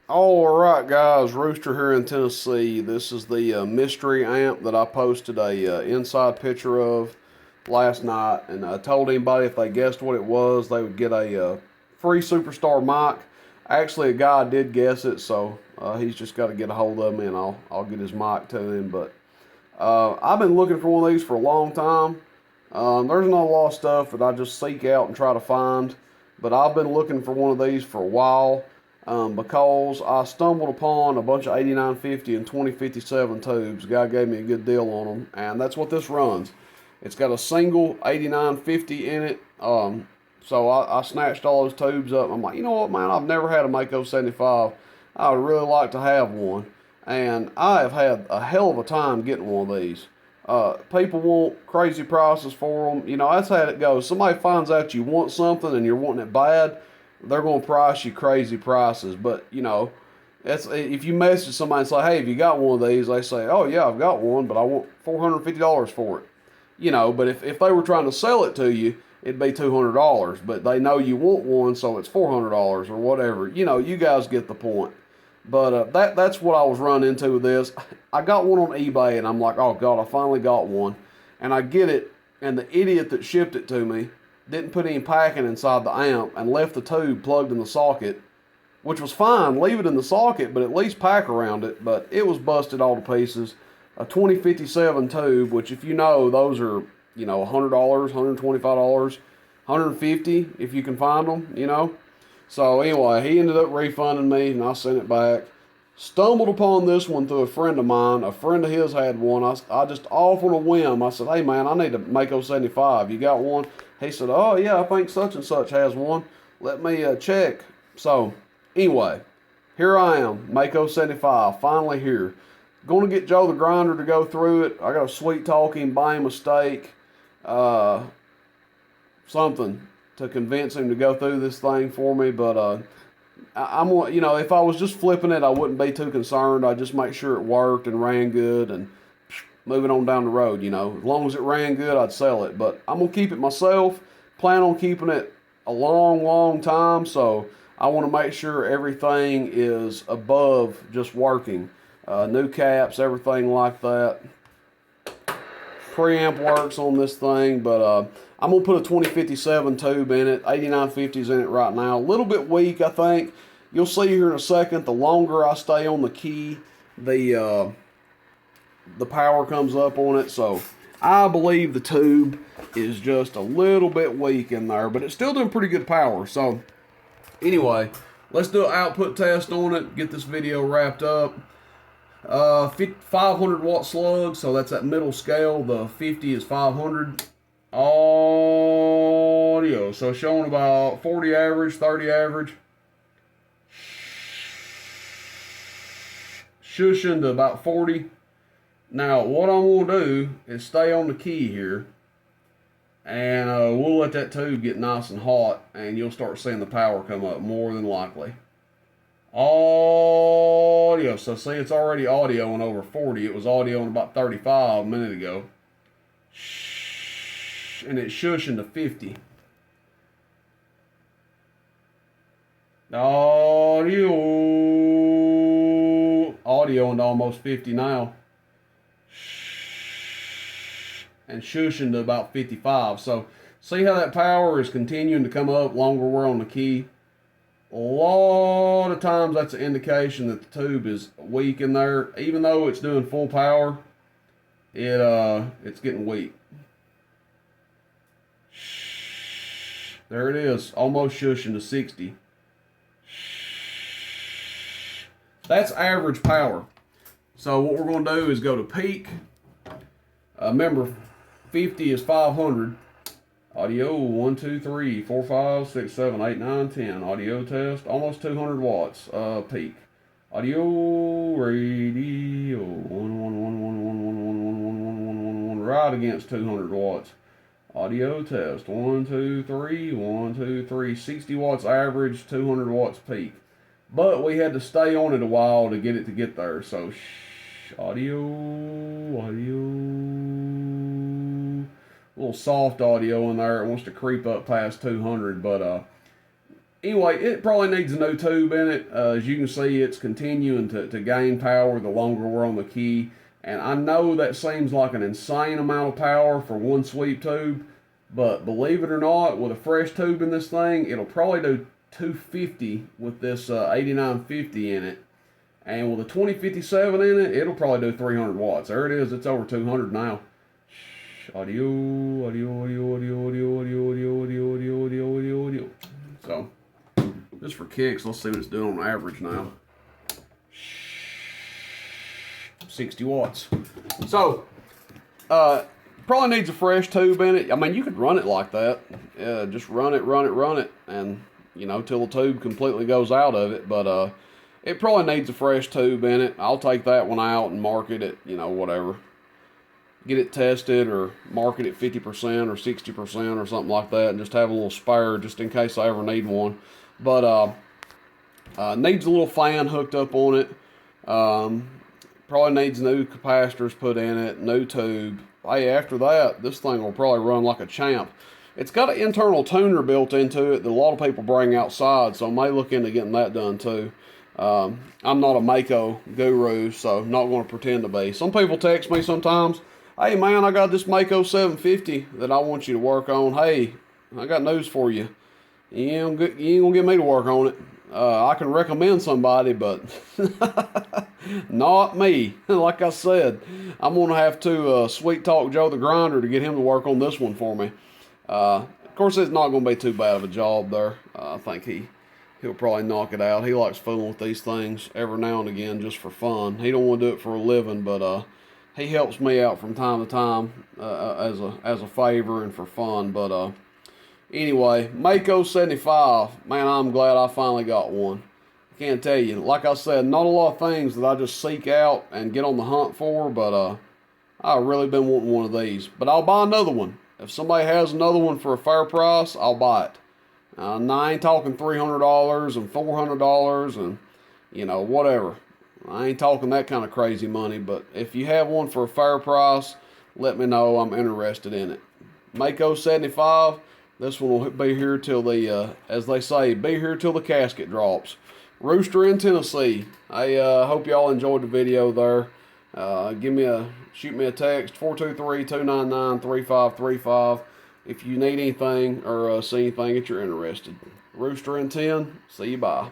Alright guys, Rooster here in Tennessee. This is the mystery amp that I posted a inside picture of last night, and I told anybody if they guessed what it was, they would get a free Superstar mic. Actually, a guy did guess it, so he's just got to get a hold of me and I'll get his mic to him. But I've been looking for one of these for a long time. There's not a lot of stuff that I just seek out and try to find, but I've been looking for one of these for a while because I stumbled upon a bunch of 8950 and 2057 tubes. The guy gave me a good deal on them, and that's what this runs. It's got a single 8950 in it, so I snatched all those tubes up. I'm like, you know what, man, I've never had a Mako 75. I would really like to have one, and I have had a hell of a time getting one of these. People want crazy prices for them. You know, that's how it goes. Somebody finds out you want something and you're wanting it bad, they're going to price you crazy prices. But, you know, that's if you message somebody and say, hey, have you got one of these? They say, oh, yeah, I've got one, but I want $450 for it. You know, but if they were trying to sell it to you, it'd be $200. But they know you want one, so it's $400 or whatever. You know, you guys get the point. But that's what I was running into with this. I got one on eBay, and I'm like, oh, God, I finally got one. And I get it, and the idiot that shipped it to me didn't put any packing inside the amp and left the tube plugged in the socket, which was fine. Leave it in the socket, but at least pack around it. But it was busted all to pieces. A 2057 tube, which if you know, those are, you know, $100, $125, $150 if you can find them, you know. So anyway, he ended up refunding me, and I sent it back. Stumbled upon this one through a friend of mine. A friend of his had one. I just off on a whim. I said, hey man, I need a Mako 75. You got one? He said, oh yeah, I think such and such has one. Let me check. So anyway, here I am, Mako 75, finally here. Going to get Joe the Grinder to go through it. I got to sweet talk him, buy him a steak, something to convince him to go through this thing for me. But I'm, you know, if I was just flipping it, I wouldn't be too concerned. I'd just make sure it worked and ran good and moving on down the road. You know, as long as it ran good, I'd sell it. But I'm gonna keep it myself. Plan on keeping it a long, long time. So I want to make sure everything is above just working. New caps, everything like that. Preamp works on this thing, but I'm going to put a 2057 tube in it. 8950's in it right now. A little bit weak, I think. You'll see here in a second, the longer I stay on the key, the power comes up on it. So I believe the tube is just a little bit weak in there, but it's still doing pretty good power. So anyway, let's do an output test on it, get this video wrapped up. 500 watt slug, so that's that middle scale. The 50 is 500. Audio, so showing about 40 average, 30 average. Shushing to about 40. Now, what I'm going to do is stay on the key here, and we'll let that tube get nice and hot, and you'll start seeing the power come up more than likely. Audio. So see, it's already audioing over 40. It was audioing about 35 a minute ago. And it's shushing to 50. Audioing to almost 50 now. And shushing to about 55. So see how that power is continuing to come up longer we're on the key. A lot of times that's an indication that the tube is weak in there. Even though it's doing full power, it's getting weak. There it is, almost shushing to 60. That's average power. So what we're going to do is go to peak. Remember, 50 is 500. Audio 1, 2, 3, 4, 5, 6, 7, 8, 9, 10. Audio test, almost 200 watts. Peak. Audio, radio, 1, 1, 1, 1, 1, 1, 1, 1, 1, 1, 1, 1, 1, right against 200 watts. Audio test, 1, 2, 3, 1, 2, 3, 60 watts average, 200 watts peak. But we had to stay on it a while to get it to get there. So, audio. A little soft audio in there. It wants to creep up past 200, but anyway, it probably needs a new tube in it. As you can see, it's continuing to gain power the longer we're on the key. And I know that seems like an insane amount of power for one sweep tube, but believe it or not, with a fresh tube in this thing, it'll probably do 250 with this 8950 in it. And with a 2057 in it, it'll probably do 300 watts. There it is, it's over 200 now. Audio, audio, audio, audio, audio, audio, audio, audio, audio, audio, audio, audio. So, just for kicks, let's see what it's doing on average now. 60 watts. So, probably needs a fresh tube in it. I mean, you could run it like that. Yeah, just run it, and, you know, till the tube completely goes out of it. But, it probably needs a fresh tube in it. I'll take that one out and market it, you know, whatever. Get it tested or market it 50% or 60% or something like that, and just have a little spare just in case I ever need one. But, needs a little fan hooked up on it. Probably needs new capacitors put in it, new tube. Hey, after that, this thing will probably run like a champ. It's got an internal tuner built into it that a lot of people bring outside, so I may look into getting that done too. I'm not a Mako guru, so I'm not going to pretend to be. Some people text me sometimes, hey man, I got this Mako 750 that I want you to work on. Hey, I got news for you. You ain't going to get me to work on it. I can recommend somebody, but not me. Like I said, I'm going to have to sweet talk Joe the Grinder to get him to work on this one for me. Of course, it's not going to be too bad of a job there. I think he'll probably knock it out. He likes fooling with these things every now and again just for fun. He don't want to do it for a living, but he helps me out from time to time as a favor and for fun. But anyway, Mako 75. Man, I'm glad I finally got one. I can't tell you. Like I said, not a lot of things that I just seek out and get on the hunt for, but I've really been wanting one of these. But I'll buy another one. If somebody has another one for a fair price, I'll buy it. Now, I ain't talking $300 and $400 and, you know, whatever. I ain't talking that kind of crazy money, but if you have one for a fair price, let me know. I'm interested in it. Mako 75. This one will be here till the, as they say, be here till the casket drops. Rooster in Tennessee. I hope y'all enjoyed the video there. Shoot me a text, 423-299-3535 if you need anything or see anything that you're interested. Rooster in 10. See you, bye.